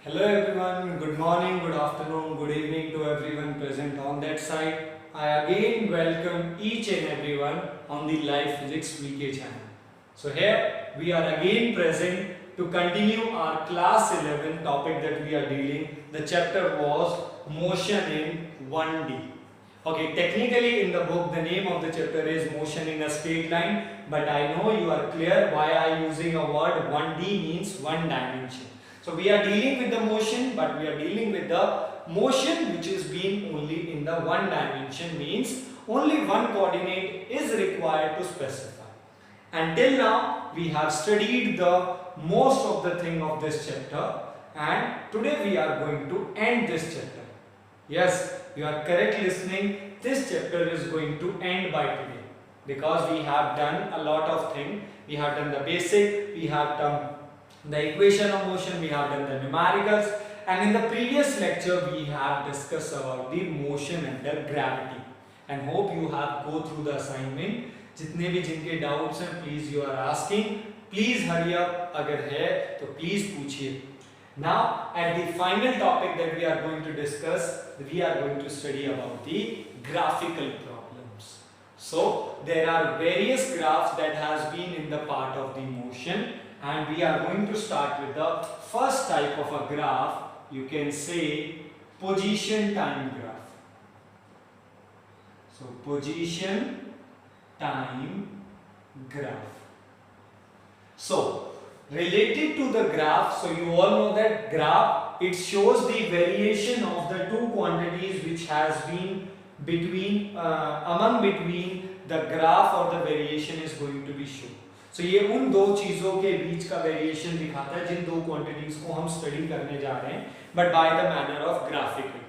Hello everyone, good morning, good afternoon, good evening to everyone present on that side. I again welcome each and everyone on the Live Physics VK channel. So here we are again present to continue our class 11 topic that we are dealing. The chapter was motion in 1D. Okay, technically in the book the name of the chapter is motion in a straight line, but I know you are clear why I am using a word 1D means one dimension. So we are dealing with the motion, but we are dealing with the motion which is being only in the one dimension, means only one coordinate is required to specify. Until now we have studied the most of the thing of this chapter, and today we are going to end this chapter. Yes, you are correct listening. This chapter is going to end by today because we have done a lot of things. We have done the basic, we have done the equation of motion, we have done the numericals, and in the previous lecture we have discussed about the motion under gravity. And hope you have go through the assignment. जितने भी जिनके doubts हैं please you are asking, please hurry up. अगर है तो please पूछिए. Now at the final topic that we are going to discuss, we are going to study about the graphical problems. So there are various graphs that has been in the part of the motion, and we are going to start with the first type of a graph. You can say position time graph. So position time graph. So related to the graph, so you all know that graph, it shows the variation of the two quantities which has been between between the graph, or the variation is going to be shown. So ये उन दो चीजों के बीच का variation दिखाता है जिन दो quantities को हम स्टडी करने जा रहे हैं, but by the manner of graphical.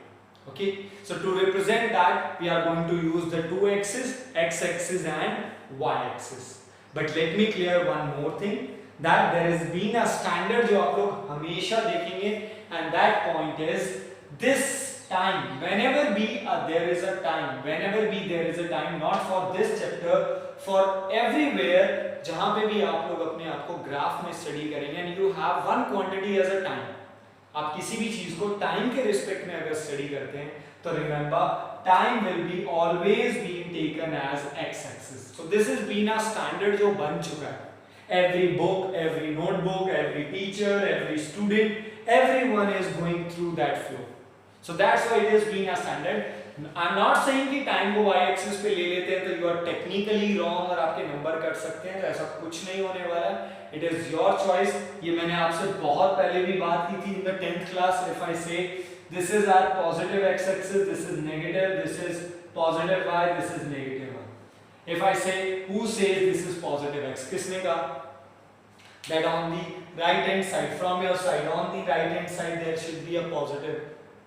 Okay, so to represent that we are going to use the two axes, x axis and y axis. But let me clear one more thing, that there has been a standard जो आप लोग हमेशा देखेंगे, and that point is this time. Whenever there is a time, there is a time, not for this chapter, for everywhere जहाँ पे भी आप लोग अपने आप को ग्राफ में स्टडी करेंगे, and you have one quantity as a time. आप किसी भी चीज को टाइम के रिस्पेक्ट में अगर स्टडी करते हैं तो remember time will be always being taken as X axis. So this is been a standard जो बन चुका है. Every book, every notebook, every teacher, every student, everyone is going through that flow. So that's why it is been a standard. I am not saying कि time को Y axis पे ले लेते हैं तो यू आर टेक्निकली रॉन्ग और आपके number cut सकते हैं, तो ऐसा कुछ नहीं होने वाला. It is your choice. ये मैंने आपसे बहुत पहले भी बात की थी in the 10th class. If I say this is our positive x axis, this is negative, this is positive y, this is negative y. If I say who says this is positive x, किसने कहा? that on the right hand side, from your side, on the right hand side there should be a positive,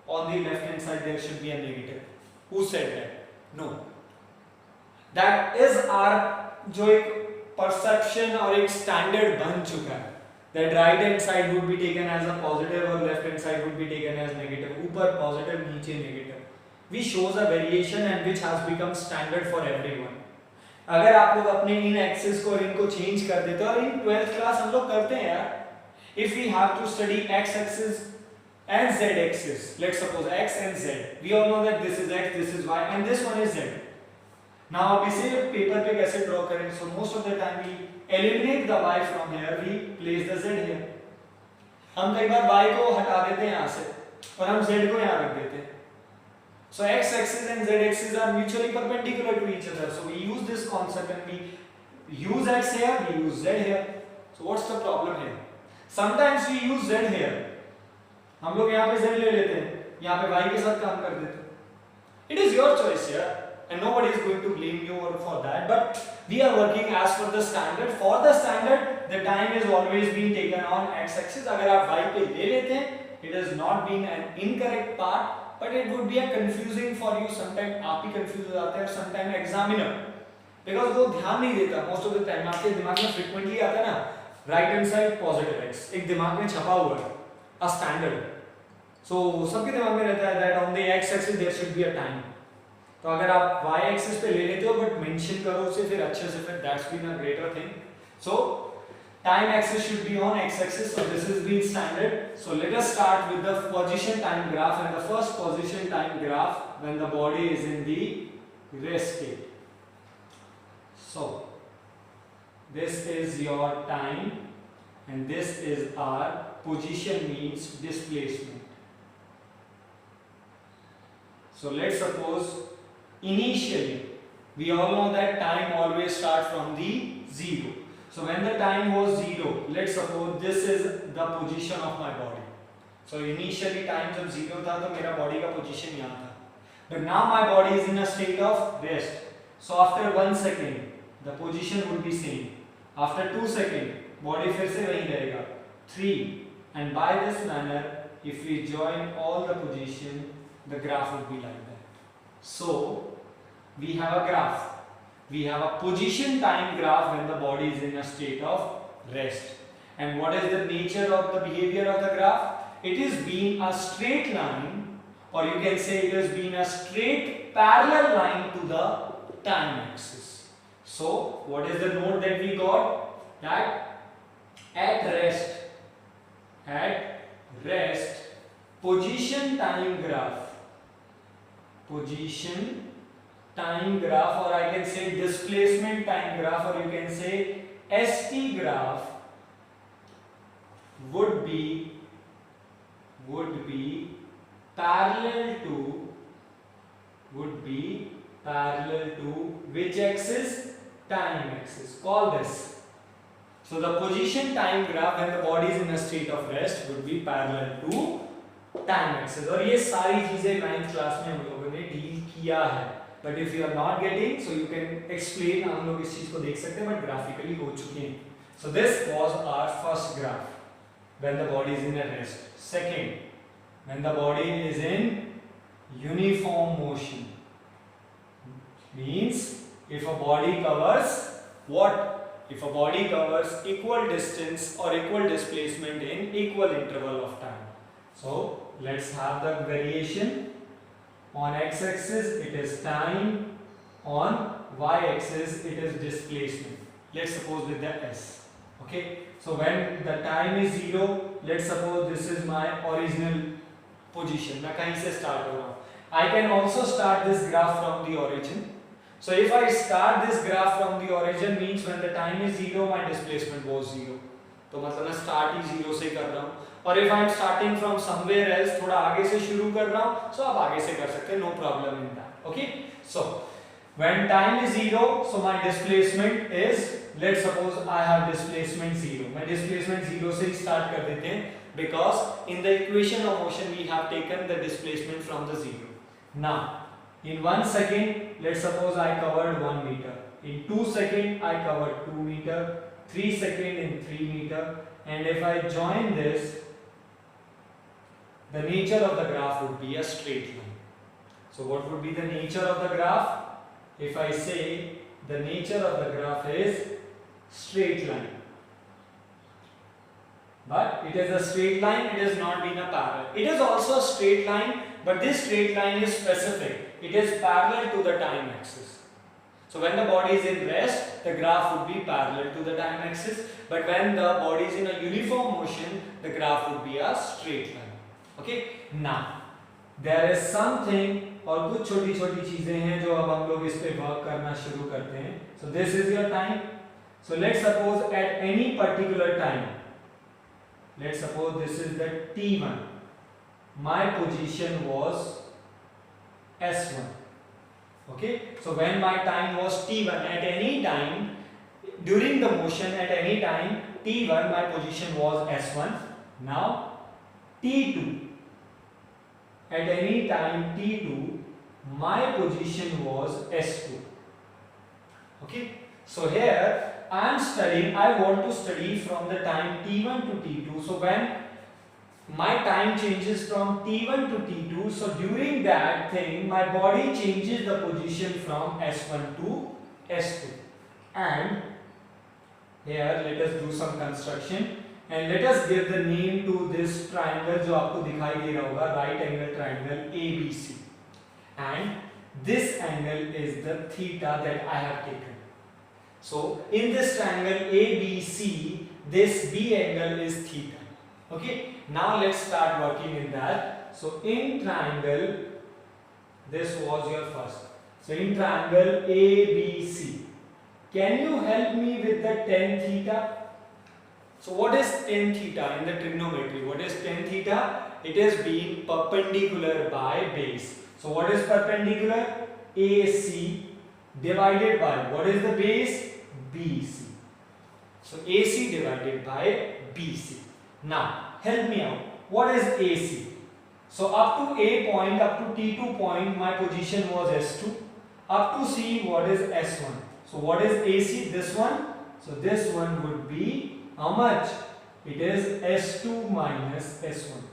on the left hand side there should be a negative. Who said that? No. That is our जो एक perception और एक standard बन चुका है, that right hand side would be taken as a positive और left hand side would be taken as negative. ऊपर positive, नीचे negative. We shows a variation and which has become standard for everyone. अगर आप लोग अपने इन axis को और इनको चेंज कर देते हो, और इन 12th क्लास हम लोग करते हैं यार. If we have to study x axis and z axis, let's suppose x and z, we all know that this is x, this is y, and this one is z. Now अब इसे paper पे कैसे draw करें? So most of the time we eliminate the y from here, we place the z here. हम कई बार y को हटा देते हैं यहाँ से और हम z को यहाँ रख देते हैं. So x axis and z axis are mutually perpendicular to each other. So we use this concept and we use x here, we use z here. So what's the problem here? Sometimes we use z here. हम लोग यहाँ पे z ले लेते हैं, यहाँ पे y के साथ काम कर देते हैं. It is your choice here, and nobody is going to blame you for that. But we are working as per the standard. For the standard, the time is always being taken on x axis. अगर आप y पे ले लेते हैं, it is not being an incorrect part. But it would be a confusing for you. Sometimes आप ही confuse हो जाते हैं, और sometimes examiner, because वो ध्यान नहीं देता. Most of the time आपके दिमाग में frequently आता है ना, right hand side positive x, एक दिमाग में छपा हुआ है, a standard. So सबके दिमाग में रहता है that on the x axis there should be a time. तो अगर आप y axis पे ले लेते हो but mention करो उसे फिर अच्छे से, फिर that's been a greater thing. So Time axis should be on x-axis, so this is been standard. So let us start with the position time graph, and the first position time graph when the body is in the rest state. So this is your time and this is our position, means displacement. So let's suppose initially we all know that time always starts from the 0. So when the time was 0, let's suppose this is the position of my body. So initially time जब 0 था तो मेरा body का position यहाँ था. But now my body is in a state of rest. So after 1 second, the position would be same. After 2 seconds, body फिर से वहीं रहेगा. 3, and by this manner, if we join all the position, the graph would be like that. So we have a graph. We have a position time graph when the body is in a state of rest. And what is the nature of the behavior of the graph? It is being a straight line, or you can say it has been a straight parallel line to the time axis. So what is the note that we got? That at rest, position time graph, or I can say displacement time graph, or you can say ST graph would be parallel to which axis? Time axis. Call this. So the position time graph when the body is in a state of rest would be parallel to time axis. और ये सारी चीजें 9th class में हम लोगों ने deal किया है. But if you are not getting, so you can explain. हम लोग इस चीज को देख सकते हैं, but graphically हो चुके हैं. So this was our first graph when the body is in a rest. Second, when the body is in uniform motion, means if a body covers what? If a body covers equal distance or equal displacement in equal interval of time. So let's have the variation. On x-axis it is time, on y-axis it is displacement. Let's suppose with the s. Okay, so when the time is 0, let's suppose this is my original position. मैं कहीं से start हो रहा हूँ. I can also start this graph from the origin. So if I start this graph from the origin, means when the time is 0, my displacement was 0. तो मतलब मैं start ही 0 से कर रहा हूँ. और if I am starting from somewhere else, थोड़ा आगे से शुरू कर रहा हूँ, so आप आगे से कर सकते हैं, no problem in that. Okay, so when time is 0, so my displacement is, let's suppose I have displacement 0. मैं displacement 0 से ही start कर देते हैं, because in the equation of motion we have taken the displacement from the 0. Now in 1 second, let's suppose I covered 1 meter. In 2 seconds I covered 2 meter. 3 seconds in 3 meter. And if I join this, the nature of the graph would be a straight line. So what would be the nature of the graph? If I say the nature of the graph is straight line. But it is a straight line, it has not been a parallel. It is also a straight line, but this straight line is specific. It is parallel to the time axis. So when the body is in rest, the graph would be parallel to the time axis. But when the body is in a uniform motion, the graph would be a straight line. Okay? Now, there is something, और कुछ छोटी छोटी चीजें हैं जो अब हम लोग इस पे वर्क करना शुरू करते हैं. So this is your time. So let's suppose at any particular time, let's suppose this is the T1. My position was S1. Okay, so when my time was T1, at any time during the motion, at any time T1, my position was S1. Now T2, at any time T2, my position was S2. Okay, so here I am studying, I want to study from the time T1 to T2. So when my time changes from T1 to T2, so during that thing my body changes the position from S1 to S2. And here let us do some construction and let us give the name to this triangle जो आपको दिखाई दे रहा होगा, right angle triangle ABC, and this angle is the theta that I have taken. So in this triangle ABC, this B angle is theta. Okay, now let's start working in that. So in triangle, this was your first. So in triangle ABC, can you help me with the tan theta? So what is tan theta in the trigonometry? What is tan theta? It is being perpendicular by base. So what is perpendicular? AC divided by, what is the base? BC. So AC divided by BC. Now help me out. What is AC? So up to A point, up to T2 point, my position was S2. Up to C, what is S1? So what is AC? This one. So this one would be how much? It is S2 minus S1.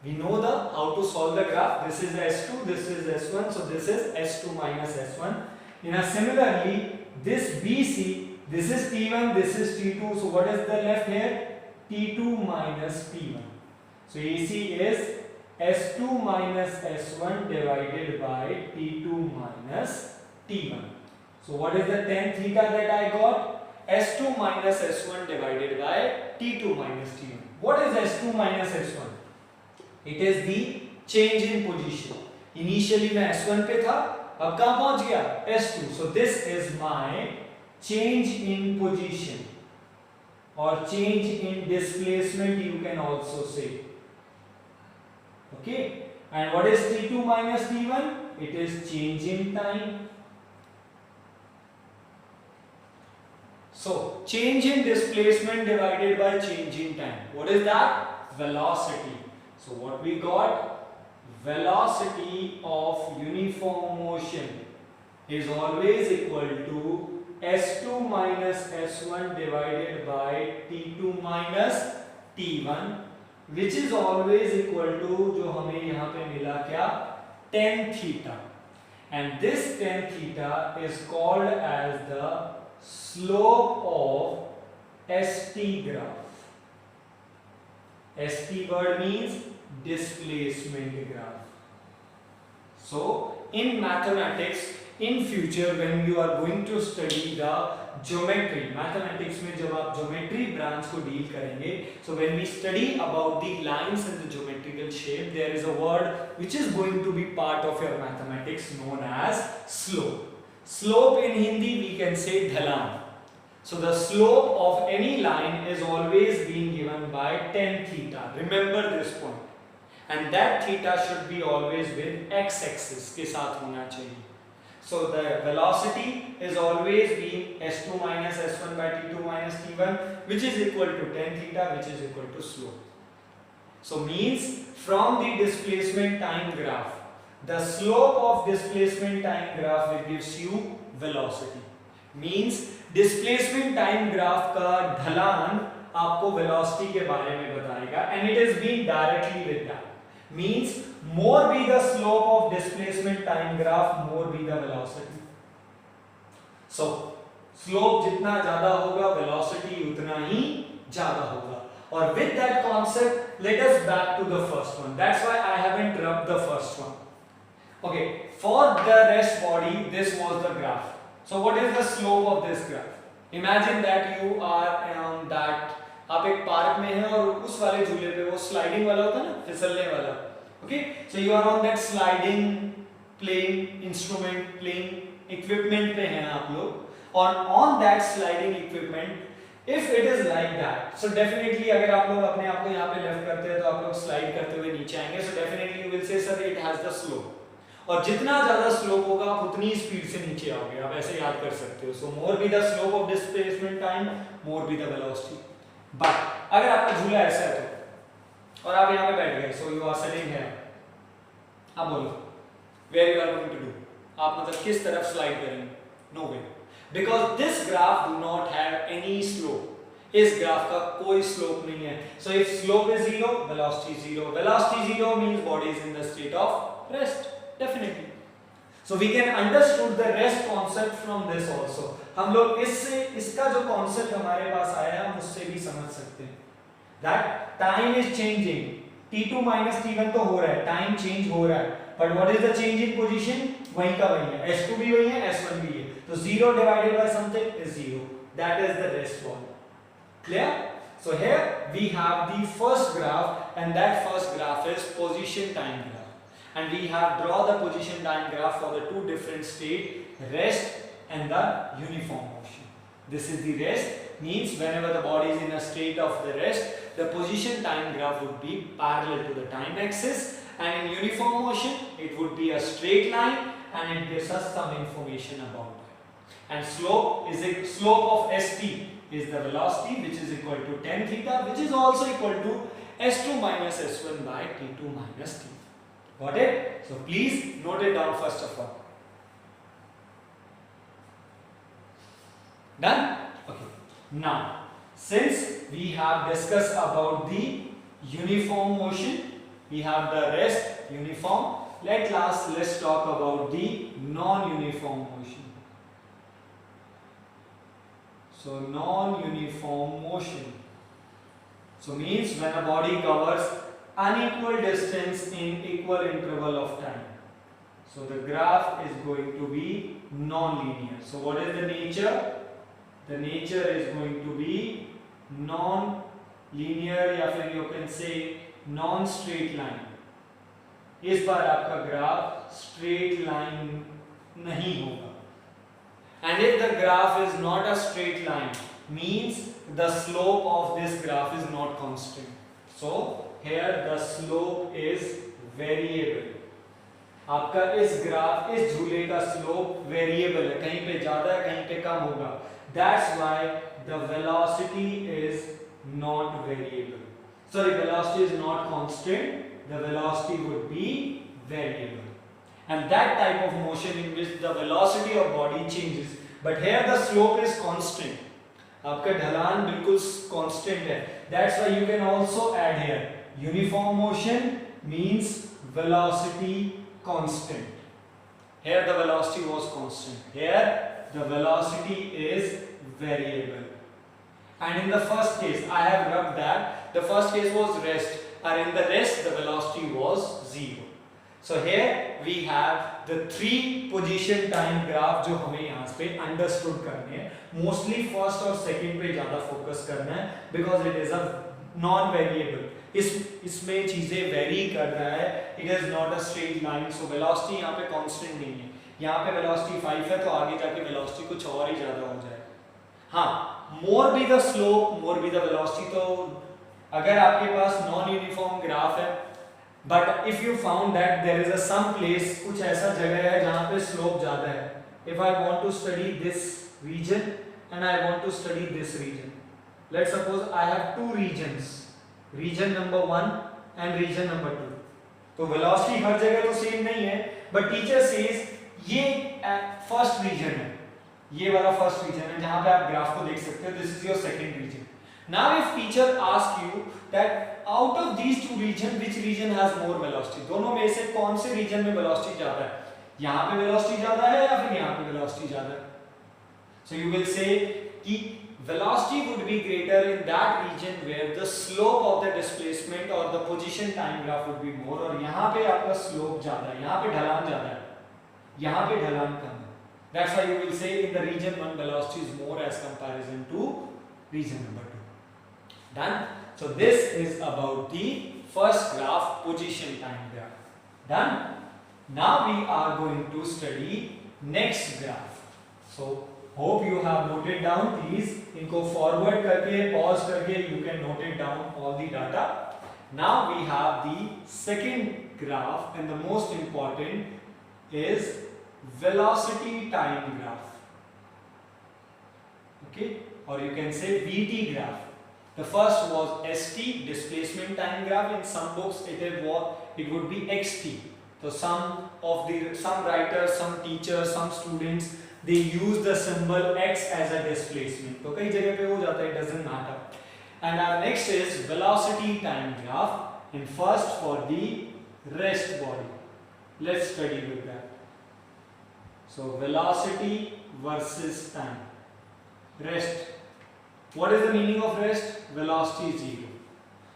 We know the how to solve the graph. This is S2, this is S1. So this is S2 minus S1. Similarly, this BC, this is T1, this is T2. So what is the left here? T2 minus T1. So AC is S2 minus S1 divided by T2 minus T1. So what is the tan theta that I got? S2 minus S1 divided by T2 minus T1. What is S2 minus S1? It is the change in position. Initially मैं S1 पे था, अब कहाँ पहुँच गया? S2. So this is my change in position or change in displacement, you can also say. Okay. And what is T2 minus T1? It is change in time. So change in displacement divided by change in time. What is that? Velocity. So what we got? Velocity of uniform motion is always equal to S2 minus S1 divided by T2 minus T1, which is always equal to, जो हमें यहाँ पे मिला क्या? Tan theta. And this tan theta is called as the slope of ST graph. ST word means displacement graph. So in mathematics, in future when you are going to study the geometry, mathematics में जब आप geometry branch को deal करेंगे, so when we study about the lines and the geometrical shape, there is a word which is going to be part of your mathematics known as slope. Slope in Hindi we can say dhalan. So the slope of any line is always being given by tan theta. Remember this point. And that theta should be always with x-axis के साथ होना चाहिए. So the velocity is always being S2 minus S1 by T2 minus T1, which is equal to tan theta, which is equal to slope. So means from the displacement time graph, the slope of displacement time graph will gives you velocity. Means displacement time graph का ढलान आपको velocity के बारे में बताएगा, and it is being directly with that. Means more be the slope of displacement time graph, more be the velocity. So slope जितना ज़्यादा होगा, velocity उतना ही ज़्यादा होगा. और with that concept, let us back to the first one. That's why I haven't rubbed the first one. Okay, for the rest body, this was the graph. So what is the slope of this graph? Imagine that you are on that, आप एक park में हैं और उस वाले झूले पे वो स्लाइडिंग वाला होता है ना, फिसलने वाला. Okay, so you are on that sliding playing instrument, playing equipment पे हैं आप लोग, और on that sliding equipment, if it is like that, so definitely अगर आप लोग अपने आप को यहाँ पे लेफ्ट करते हैं तो आप लोग स्लाइड करते हुए नीचे आएंगे. So definitely you will say sir it has the slope. और जितना ज़्यादा स्लोप होगा आप उतनी स्पीड से नीचे आओगे. आप ऐसे याद कर सकते हो. So more be the slope of displacement time, more be the velocity. But अगर आपका झूला ऐसा है तो, और आप यहाँ पे बैठ गए, so you are sitting here. आप बोलो, where you are going to do? आप मतलब किस तरफ स्लाइड करेंगे? No way. Because this graph do not have any slope. इस ग्राफ का कोई स्लोप नहीं है. So if slope is zero, velocity is zero. Velocity zero means body is in the state of rest. Definitely. So we can understood the rest concept from this also. हम लोग इससे इसका जो concept हमारे पास आया हम उससे भी समझ सकते हैं. That time is changing. T2 minus T1 तो हो रहा है, time change हो रहा है. But what is the change in position? वहीं का वहीं है. S2 भी वहीं है, S1 भी है. तो 0 divided by something is 0. That is the rest one. Clear? So here we have the first graph, and that first graph is position time graph. And we have draw the position time graph for the two different state, rest and the uniform motion. This is the rest, means whenever the body is in a state of the rest, the position time graph would be parallel to the time axis, and in uniform motion it would be a straight line, and it gives us some information about it. And slope of st is the velocity, which is equal to tan theta, which is also equal to s2 minus s1 by t2 minus t. Got it? So please note it down first of all. Done? Okay. Now, since we have discussed about the uniform motion, we have the rest uniform. Let's talk about the non-uniform motion. So non-uniform motion. So means when a body covers unequal distance in equal interval of time. So the graph is going to be non-linear. So what is the nature? The nature is going to be non-linear, या फिर you can say non-straight line. इस बार आपका graph straight line नहीं होगा. And if the graph is not a straight line, means the slope of this graph is not constant. So here the slope is variable. आपका इस graph, इस झूले का slope variable है, कहीं पे ज्यादा है कहीं पे कम होगा. That's why the velocity is not variable. Sorry, velocity is not constant. The velocity would be variable. And that type of motion in which the velocity of body changes, but here the slope is constant. आपका ढलान बिल्कुल constant है. That's why you can also add here. Uniform motion means velocity constant. Here the velocity was constant. Here the velocity is variable. And in the first case, I have rubbed that. The first case was rest, and in the rest the velocity was 0. So here we have the three position time graph जो हमें यहाँ पे understood करने हैं. Mostly first और second पे ज़्यादा focus करना है, because it is a non-variable. इसमें चीजें वेरी कर रहा है. It is not a straight line, so velocity यहाँ पे constant नहीं है. यहाँ पे velocity 5 है, तो आगे जाके velocity कुछ और ही ज्यादा हो जाए. हाँ, more be the slope, more be the velocity. तो अगर आपके पास non-uniform graph है, but if you found that there is a some place, कुछ ऐसा जगह है जहाँ पे slope ज्यादा है. If I want to study this region and I want to study this region, let's suppose I have two regions. Region number 1 and region number 2. तो velocity हर जगह तो same नहीं है, but teacher says ये first region है, ये वाला first region है जहाँ पे आप ग्राफ को देख सकते हो. This is your second region. Now if teacher asks you that out of these two regions, which region has more velocity, दोनों में से कौन से region में velocity ज़्यादा है? यहाँ पे velocity ज़्यादा है या फिर यहाँ पे velocity ज़्यादा है? So you will say कि velocity would be greater in that region where the slope of the displacement or the position time graph would be more. और यहाँ पे आपका slope ज़्यादा है, यहाँ पे ढलान ज़्यादा है, यहाँ पे ढलान कम है. That's why you will say in the region 1 velocity is more as comparison to region number 2. Done? So this is about the first graph, position time graph. Done? Now we are going to study next graph. So hope you have noted down. Please इनको forward करके, pause करके, you can note it down all the data. Now we have the second graph, and the most important is velocity time graph. Okay, or you can say VT graph. The first was ST, displacement time graph. In some books it would be XT. So some writers, some teachers, some students, they use the symbol X as a displacement. तो कई जगह पे हो जाता है, it doesn't matter. And our next is velocity time graph. And first for the rest body, let's study with that. So velocity versus time. Rest. What is the meaning of rest? Velocity is 0.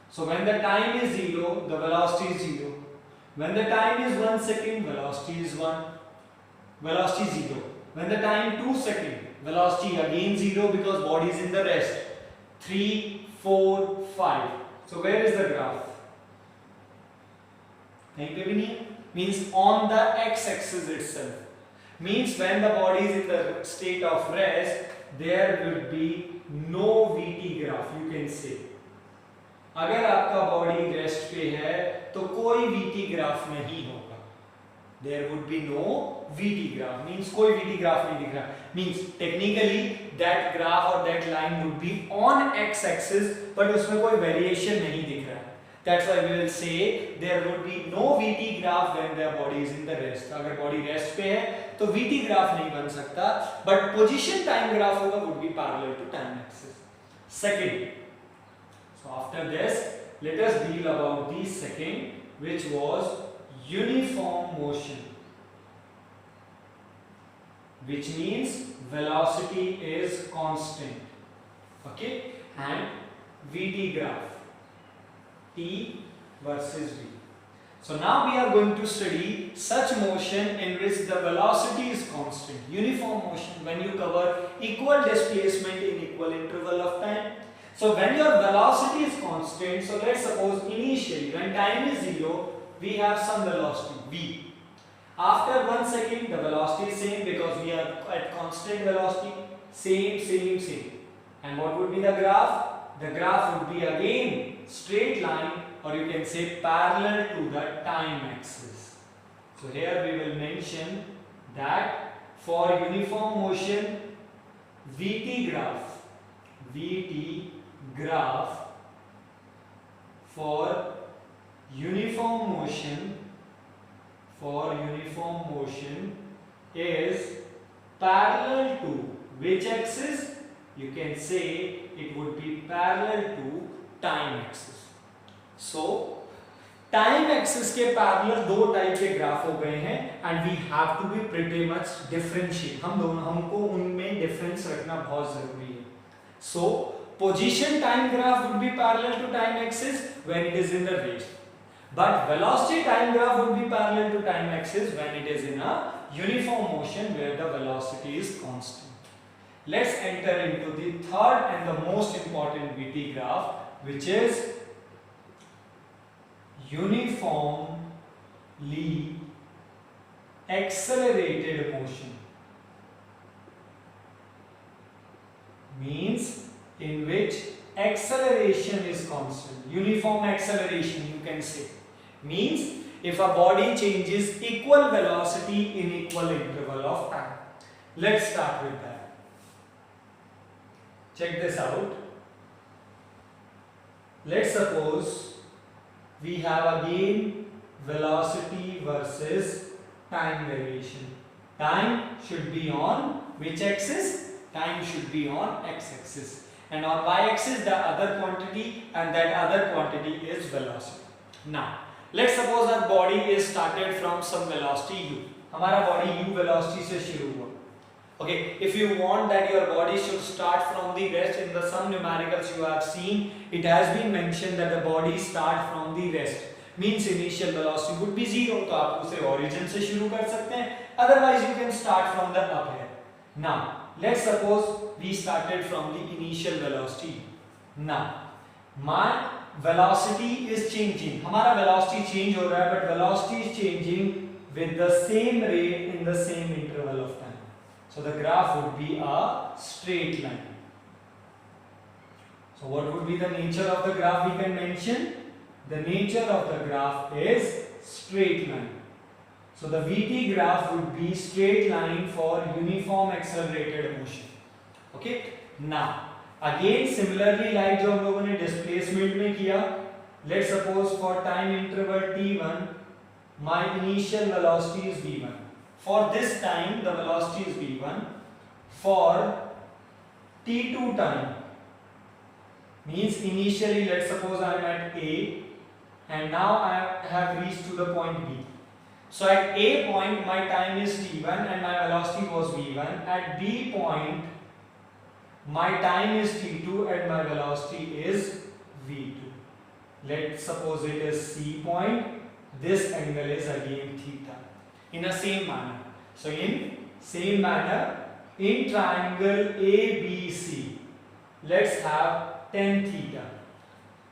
So when the time is 0, the velocity is 0. When the time is 1 second, velocity is 1. Velocity 0. When the time 2 seconds, velocity again 0 because body is in the rest. 3, 4, 5. So where is the graph? कहीं पे भी नहीं है. Means on the x-axis itself. Means when the body is in the state of rest, there will be no VT graph. You can say. अगर आपका body rest पे है तो कोई VT ग्राफ नहीं होगा. There would be no VT graph. Means कोई VT graph नहीं दिख रहा. Means technically that graph or that line would be on x-axis, but उसमें कोई variation नहीं दिख रहा. That's why we will say there would be no VT graph when the body is in the rest. अगर body rest पे है तो VT graph नहीं बन सकता, but position time graph होगा would be parallel to time axis. Second, so after this, let us deal about the second, which was uniform motion, which means velocity is constant. Okay, and VT graph. T versus V. So now we are going to study such motion in which the velocity is constant. Uniform motion when you cover equal displacement in equal interval of time. So when your velocity is constant, so let's suppose initially when time is 0, we have some velocity V. After 1 second the velocity is same because we are at constant velocity. Same. And what would be the graph? The graph would be again straight line, or you can say parallel to the time axis. So here we will mention that for uniform motion, VT graph for uniform motion is parallel to which axis? You can say it would be parallel to time axis. So time axis के parallel दो type के graph हो गए हैं and we have to be pretty much differentiate. हमको उनमें difference रखना बहुत जरूरी है. So position time graph would be parallel to time axis when it is in the rest, but velocity time graph would be parallel to time axis when it is in a uniform motion where the velocity is constant. Let's enter into the third and the most important VT graph, which is uniformly accelerated motion. Means in which acceleration is constant. Uniform acceleration you can say. Means if a body changes equal velocity in equal interval of time. Let's start with that. Check this out. Let's suppose we have again velocity versus time variation. Time should be on which axis? Time should be on x-axis. And on y-axis the other quantity, and that other quantity is velocity. Now, let's suppose our body is started from some velocity u. हमारा body u velocity से शुरू हुआ. Okay, if you want that your body should start from the rest, in the some numericals you have seen, it has been mentioned that the body start from the rest. Means initial velocity would be 0. तो आप उसे origin से शुरू कर सकते हैं. Otherwise you can start from the up here. Now, let's suppose we started from the initial velocity. Now, my velocity is changing. हमारा velocity change हो रहा है, but velocity is changing with the same rate in the same interval of time. So the graph would be a straight line. So what would be the nature of the graph we can mention? The nature of the graph is straight line. So the VT graph would be straight line for uniform accelerated motion. Okay. Now again similarly like जो हम लोगों ने displacement में किया, let's suppose for time interval t1 my initial velocity is v1. For this time the velocity is v1. For t2 time means initially let's suppose I am at A and now I have reached to the point B. So at A point my time is t1 and my velocity was v1. At B point my time is t2 and my velocity is v2. Let's suppose it is C point. This angle is again theta. In the same manner. So in same manner in triangle ABC, let's have tan theta.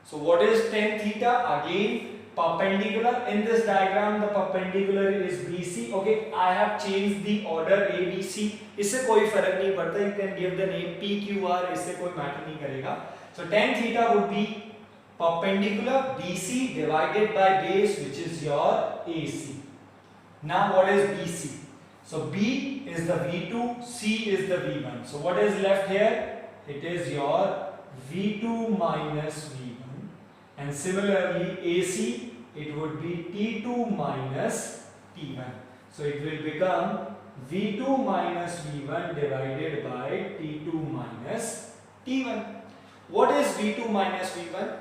So what is tan theta? Again perpendicular. In this diagram the perpendicular is BC. Okay, I have changed the order ABC. इससे कोई फर्क नहीं पड़ता. You can give the name PQR. इससे कोई matter नहीं करेगा. So tan theta would be perpendicular BC divided by base, which is your AC. Now what is BC? So B is the V2, C is the V1. So what is left here? It is your V2 minus V1. And similarly AC, it would be T2 minus T1. So it will become V2 minus V1 divided by T2 minus T1. What is V2 minus V1?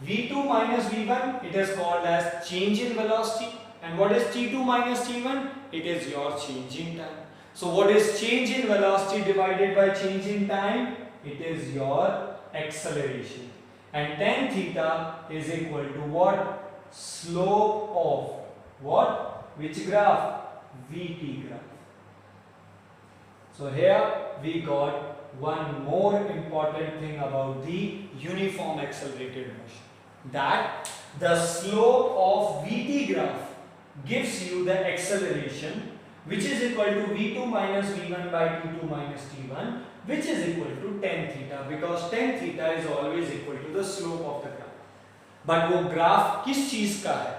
V2 minus V1, it is called as change in velocity. And what is T2 minus T1? It is your change in time. So what is change in velocity divided by change in time? It is your acceleration. And tan theta is equal to what? Slope of what? Which graph? VT graph. So here we got one more important thing about the uniform accelerated motion. That the slope of VT graph gives you the acceleration, which is equal to V2 minus V1 by T2 minus T1, which is equal to tan theta, because tan theta is always equal to the slope of the graph. But वो graph किस चीज का है?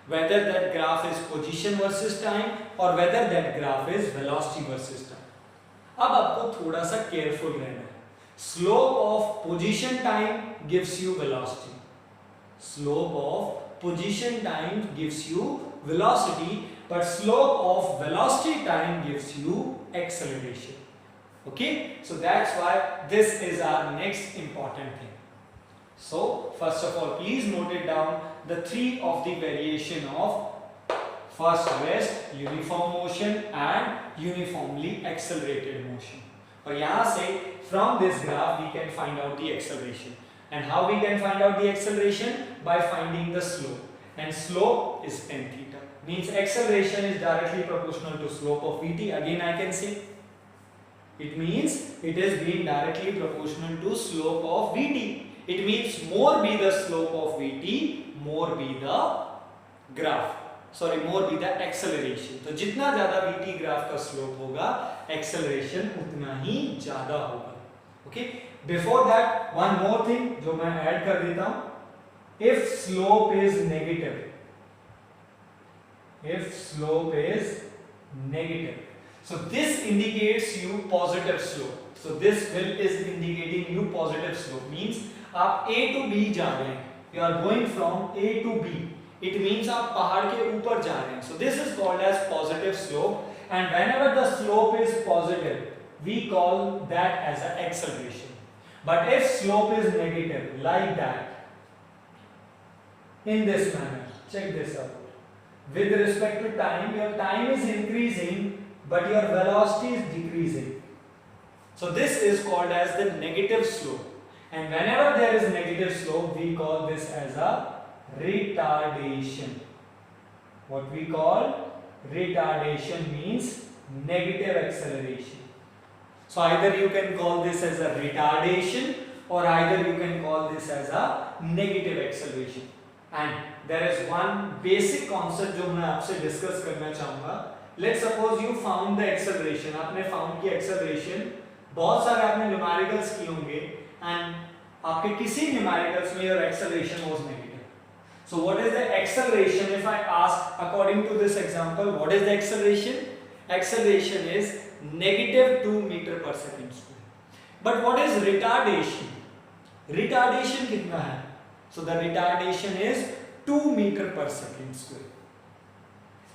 Whether that graph is position versus time or whether that graph is velocity versus time. अब आपको थोड़ा सा careful रहना है. Slope of position time gives you velocity. Slope of position time gives you velocity, but slope of velocity time gives you acceleration. Okay, so that's why this is our next important thing. So first of all, please note it down, the three of the variation of first rest, uniform motion and uniformly accelerated motion. और यहाँ से from this graph we can find out the acceleration. And how we can find out the acceleration? By finding the slope. And slope is tan theta. Means acceleration is directly proportional to slope of Vt. Again I can say it means it is being directly proportional to slope of Vt. It means more be the slope of Vt, more be the graph. Sorry, more be the acceleration. तो जितना ज़्यादा Vt graph का slope होगा, acceleration उतना ही ज़्यादा होगा. Okay. Before that, one more thing जो मैं ऐड कर देता हूँ. If slope is negative, so this indicates you positive slope. So this fill is indicating you positive slope. Means आप A to B जा रहे हैं. You are going from A to B. It means आप पहाड़ के ऊपर जा रहे हैं. So this is called as positive slope. And whenever the slope is positive, we call that as an acceleration. But if slope is negative, like that, in this manner, check this out. With respect to time, your time is increasing, but your velocity is decreasing. So this is called as the negative slope. And whenever there is negative slope, we call this as a retardation. What we call retardation means negative acceleration. So either you can call this as a retardation or either you can call this as a negative acceleration. And there is one basic concept जो मैं आपसे discuss करना चाहूँगा. Let's suppose you found the acceleration. आपने found की acceleration, बहुत सारे आपने numericals किए होंगे and आपके किसी numericals में your acceleration was negative. So what is the acceleration? If I ask according to this example, what is the acceleration? Acceleration is negative 2 meter per second square. But what is retardation? Retardation कितना है? So the retardation is 2 meter per second square.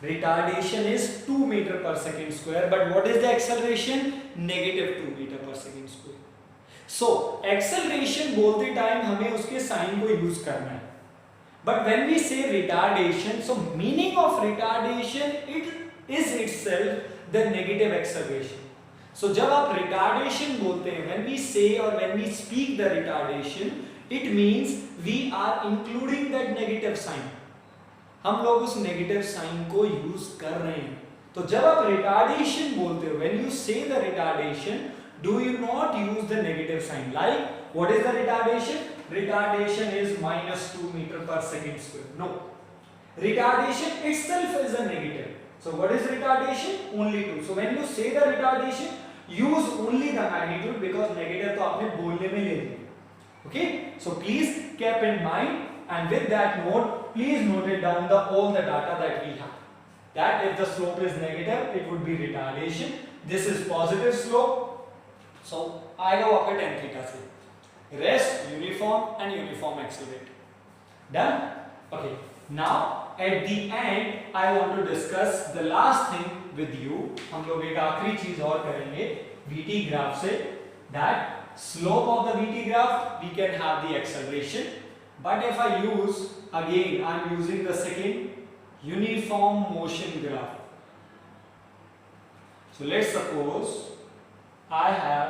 Retardation is 2 meter per second square. But what is the acceleration? Negative 2 meter per second square. So acceleration बोलते time हमें उसके sign को use करना है. But when we say retardation, so meaning of retardation it is itself the negative acceleration. So जब आप retardation बोलते हैं, when we say or when we speak the retardation, it means we are including that negative sign. हम लोग उस negative sign को use कर रहे हैं. तो जब आप retardation बोलते हो, when you say the retardation, do you not use the negative sign. Like what is the retardation? Retardation is -2 meter per second square. No, retardation itself is a negative. So what is retardation? Only 2. So when you say the retardation, use only the magnitude, because negative तो आपने बोलने में ले लिया. Okay, so please keep in mind, and with that note, please note it down all the data that we have. That if the slope is negative, it would be retardation. This is positive slope, so आएगा वो आपका tan theta से. Rest uniform and uniform accelerator. Done? Okay. Now at the end, I want to discuss the last thing with you. हम लोग एक आखिरी चीज और करेंगे VT graph से. That slope of the VT graph, we can have the acceleration. But if I use, again, I am using the second uniform motion graph. So let's suppose I have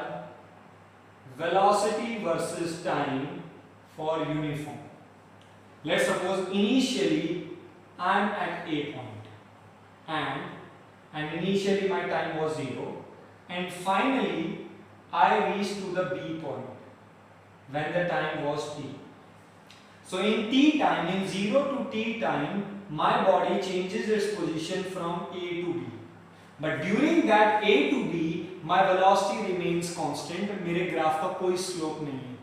velocity versus time for uniform. Let's suppose initially I am at A point, and initially my time was 0, and finally I reached to the B point when the time was t. So in t time, in 0 to t time, my body changes its position from A to B. But during that A to B, my velocity remains constant. मेरे graph का कोई slope नहीं है.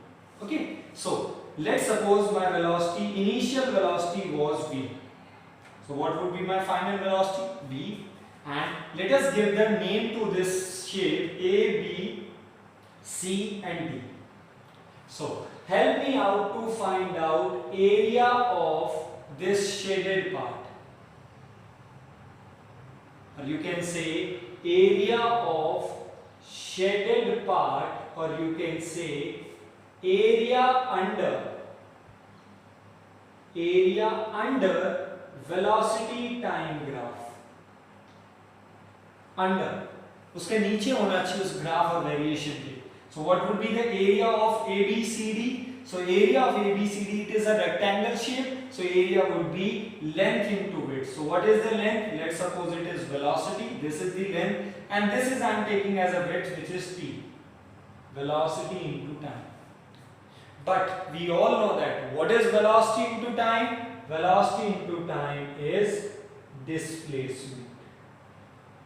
Okay, so let's suppose my velocity, initial velocity was v. So what would be my final velocity? V. And let us give the name to this shape A, B, C and D. So help me out to find out area of this shaded part. Or you can say area of shaded part, or you can say area under velocity time graph. Under उसके नीचे होना चाहिए उस graph और variation के. So what would be the area of ABCD? So area of ABCD, it is a rectangle shape. So area would be length into width. So what is the length? Let's suppose it is velocity. This is the length, and this is I am taking as a width, which is t. Velocity into time. But we all know that what is velocity into time? Velocity into time is displacement.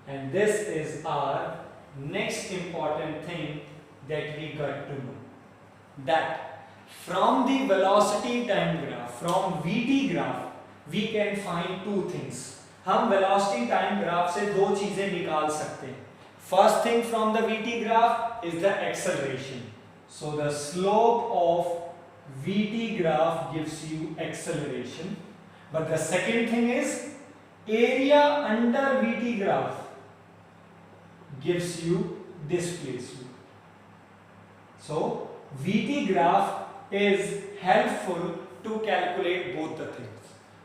And this is our next important thing that we got to know. That from the velocity time graph, from VT graph, we can find two things. हम velocity time graph से दो चीजें निकाल सकते हैं. First thing from the VT graph is the acceleration. So the slope of VT graph gives you acceleration. But the second thing is area under VT graph gives you displacement. So VT graph is helpful to calculate both the things.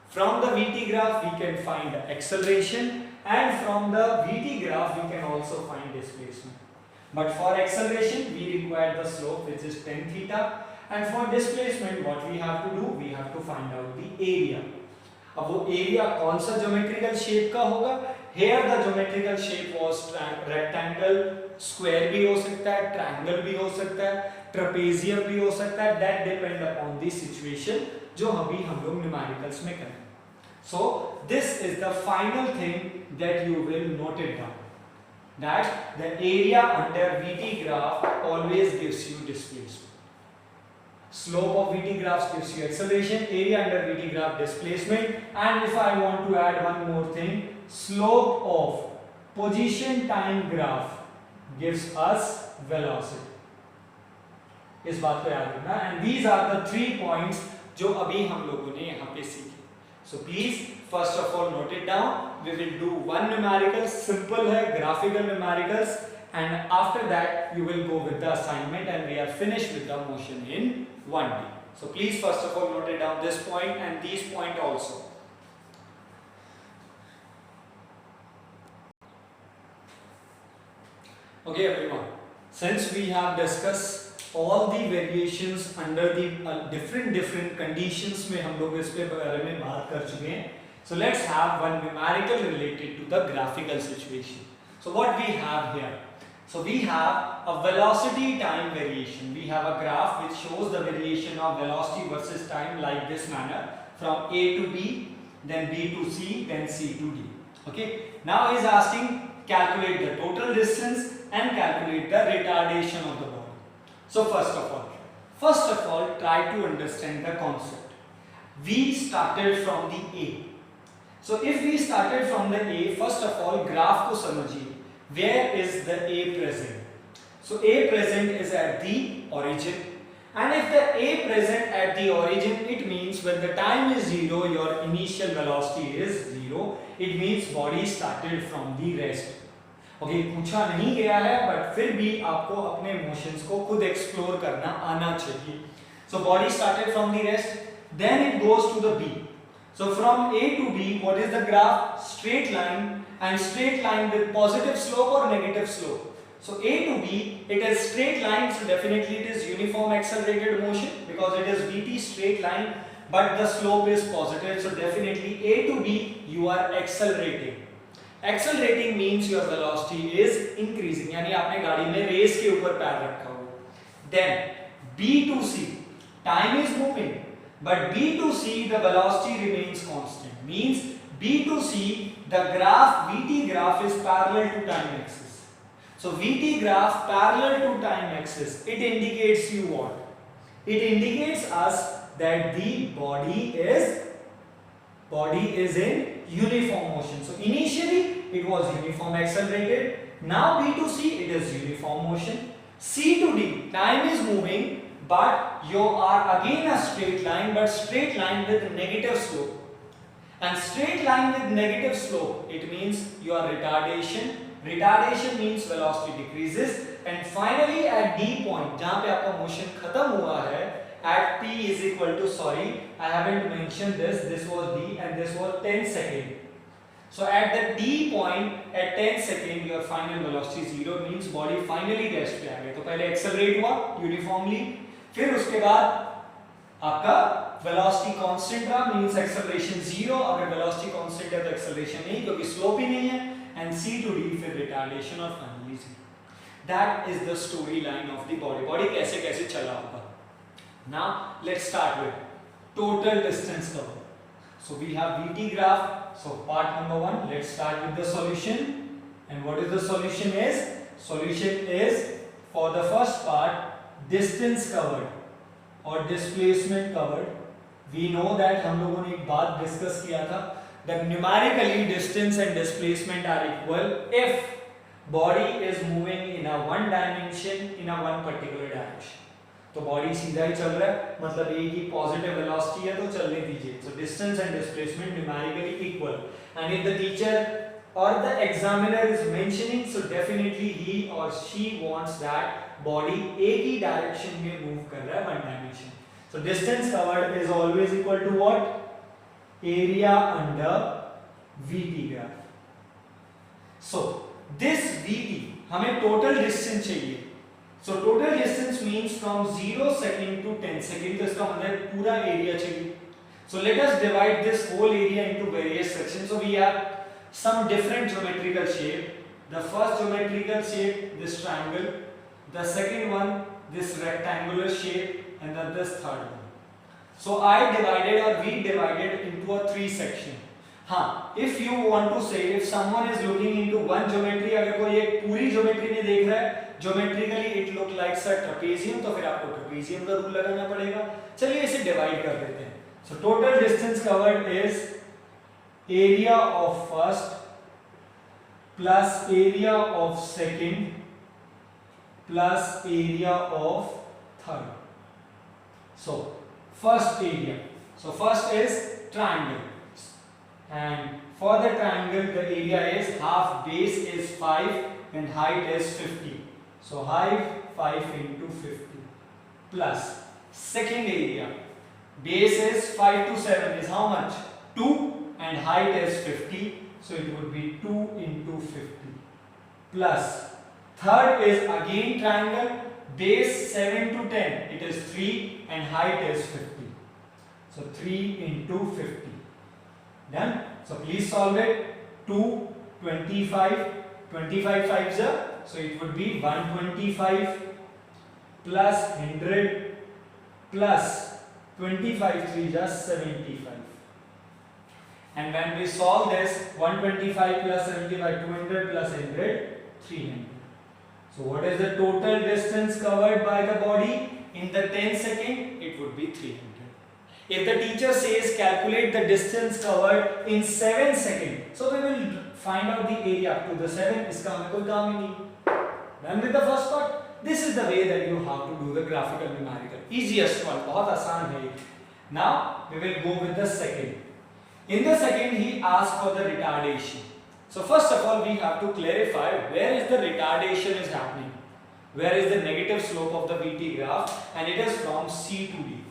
From the VT graph we can find the acceleration, and from the VT graph we can also find displacement. But for acceleration we require the slope, which is tan theta, and for displacement what we have to do, we have to find out the area. अब वो area कौन सा geometrical shape का होगा? Here the geometrical shape was rectangle, square भी हो सकता है, triangle भी हो सकता है, trapezium भी हो सकता है. That depend upon the situation जो अभी हम लोग numericals में करें. So this is the final thing that you will note it down. That the area under VT graph always gives you displacement. Slope of VT graph gives you acceleration, area under VT graph displacement, and if I want to add one more thing, slope of position time graph gives us velocity. इस बात को याद रखना. And these are the 3 points जो अभी हम लोगों ने यहाँ पे सीखे. So please first of all note it down. We will do one numerical, simple है, graphical numericals, and after that you will go with the assignment and we are finished with the motion in 1D. So please first of all note it down, this point and these point also. Okay everyone, since we have discussed all the variations under the different conditions में हम लोग इस पे बारे में बात कर चुके हैं. So let's have one numerical related to the graphical situation. So what we have here, So we have a velocity time variation. We have a graph which shows the variation of velocity versus time like this manner, from A to B, then B to C, then C to D. Okay. Now he is asking calculate the total distance and calculate the retardation of the body. So first of all, try to understand the concept. We started from the A. So if we started from the A, first of all, graph को समझिए. Where is the A present? So A present is at the origin, and if the A present at the origin, it means when the time is 0, your initial velocity is 0. It means body started from the rest. Okay, पूछा नहीं गया है, but फिर भी आपको अपने motions को खुद explore करना आना चाहिए. So body started from the rest, then it goes to the B. So from A to B, what is the graph? Straight line, and straight line with positive slope or negative slope. So A to B, it is straight line, so definitely it is uniform accelerated motion because it is VT straight line, but the slope is positive, so definitely A to B you are accelerating. Accelerating means your velocity is increasing, यानी आपने गाड़ी में race के ऊपर पैर रखा हो. Then B to C, time is moving, but B to C the velocity remains constant. Means B to C the graph VT graph is parallel to time axis. So VT graph parallel to time axis, it indicates you what? It indicates us that the body is in uniform motion. So initially it was uniform accelerated. Now B to C it is uniform motion. C to D, time is moving, but you are again a straight line, but straight line with negative slope. And straight line with negative slope, it means your retardation. Retardation means velocity decreases. And finally at D point, जहाँ पे आपका motion खत्म हुआ है, at T is equal to, sorry, I haven't mentioned this. This was D and this was 10 second. So at the D point at 10 second, your final velocity 0 means body finally rest पे आ गया. तो पहले accelerate हुआ uniformly, फिर उसके बाद आपका velocity constant रहा, means acceleration 0. अगर velocity constant है तो acceleration नहीं, क्योंकि slope ही नहीं है. And C to D फिर retardation और finally 0. That is the storyline of the body. Body कैसे कैसे चला होगा. Now let's start with total distance covered. So we have VT graph. So part number 1, let's start with the solution. And what is the solution is? Solution is for the first part distance covered or displacement covered. We know that हम लोगों ने एक बात discuss किया था that numerically distance and displacement are equal if body is moving in a one dimension in a one particular direction. तो body सीधा ही चल रहा है, मतलब ए की पॉजिटिव वेलोसिटी है तो चलने दीजिए. So distance and displacement numerically equal, and if the teacher और the examiner is mentioning, so definitely he और शी वांट्स दैट बॉडी ए की डायरेक्शन में मूव कर रहा है one dimension. So distance covered is always equal to what? Area under VT graph. So this VT हमें total distance चाहिए. So total distance means from 0 second to 10 second. तो इसका मतलब पूरा एरिया चाहिए. So let us divide this whole area into various sections. So we have some different geometrical shape. The first geometrical shape, this triangle. The second one, this rectangular shape, and then this third one. So I divided or we divided into a 3 section. हाँ, if you want to say if someone is looking into one geometry, अगर कोई एक पूरी geometry नहीं देख रहा है, geometrically it look like a trapezium, तो फिर आपको trapezium का रूल लगाना पड़ेगा. चलिए इसे डिवाइड कर देते हैं. So total distance covered is area of first plus area of second plus area of third. So first area. So first is triangle. And for the triangle the area is half, base is 5 and height is 50. So height 5 into 50 plus second area, base is 5 to 7 is how much? 2 and height is 50, so it would be 2 into 50 plus third is again triangle, base 7 to 10 it is 3 and height is 50, so 3 into 50. Done. So please solve it. 2, 25, 25 5s are So it would be 125 plus 100 plus 25 3 just 75. And when we solve this, 125 plus 75, 200 plus 100, 300. So what is the total distance covered by the body in the 10 second? It would be 300. If the teacher says calculate the distance covered in 7 seconds, so we will find out the area up to the 7. इसका हमें कोई काम ही नहीं. Done with the first part. This is the way that you have to do the graphical numerical. Easiest one, बहुत आसान है. Now we will go with the second. In the second, he asked for the retardation. So first of all, we have to clarify where is the retardation is happening. Where is the negative slope of the VT graph, and it is from C to D.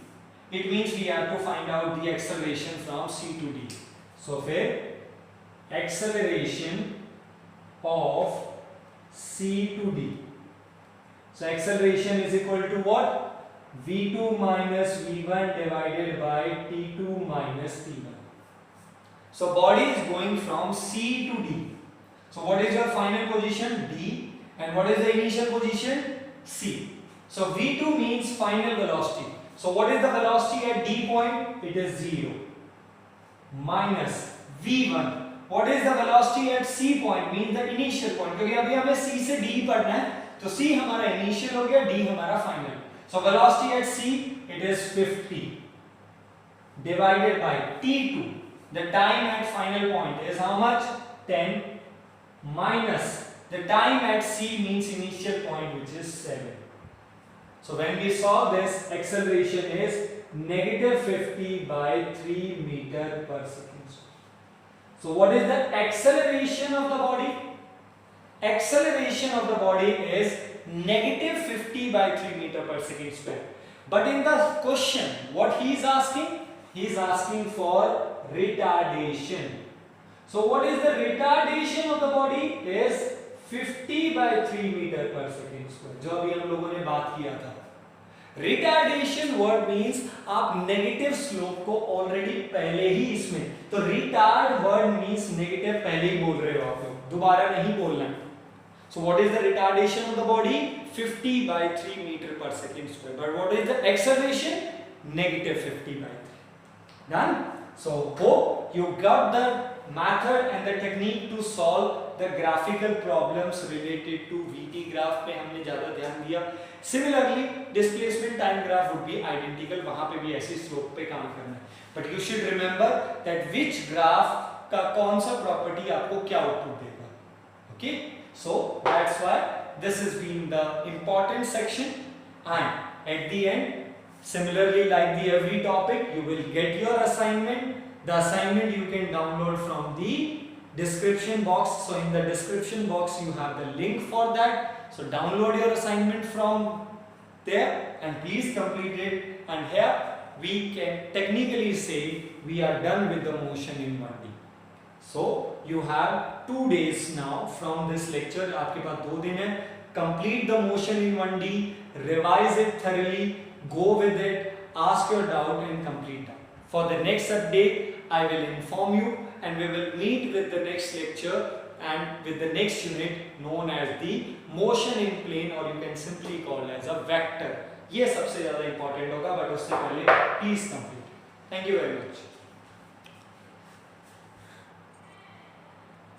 It means we have to find out the acceleration from C to D. So फिर acceleration of C to D. So acceleration is equal to what? V2 minus V1 divided by T2 minus T1. So body is going from C to D. So what is your final position? D. And what is the initial position? C. So V2 means final velocity. So what is the velocity at D point? It is 0. Minus V1. What is the velocity at C point? Means the initial point. क्योंकि अभी हमें C से D पढ़ना है, तो C हमारा initial हो गया, D हमारा final. So velocity at C, it is 50 divided by T2. The time at final point is how much? 10 minus the time at C means initial point, which is 7. So when we solve this, acceleration is negative 50 by 3 meter per second. So what is the acceleration of the body? Acceleration of the body is negative 50 by 3 meter per second square. But in the question, what he is asking? He is asking for retardation. So what is the retardation of the body? Is 50 by 3 meter per second square. जो अभी हम लोगों ने बात किया था. Retardation word means आप negative slope को already पहले ही इसमें, तो retard word means negative पहले ही बोल रहे हो आप लोग, दोबारा नहीं बोलना है. So what is the retardation of the body? 50 by 3 meter per second square. But what is the acceleration? Negative 50 by 3. Done? So hope you got the method and the technique to solve the graphical problems related to VT graph पे हमने ज़्यादा ध्यान दिया. Similarly, displacement time graph would be identical. वहाँ पे भी ऐसी slope पे काम करना है. But you should remember that which graph का कौन सा property आपको क्या output देगा. Okay? So that's why this has been the important section. And at the end, similarly like the every topic, you will get your assignment. The assignment you can download from the description box. So in the description box you have the link for that. So download your assignment from there and please complete it. And here we can technically say we are done with the motion in 1D. So you have 2 days now from this lecture. आपके पास 2 दिन है. Complete the motion in 1D. Revise it thoroughly. Go with it. Ask your doubt and complete that. For the next update, I will inform you and we will meet with the next lecture and with the next unit known as the motion in plane, or you can simply call as a vector. ये सबसे ज़्यादा important होगा, but उससे पहले please complete. Thank you very much.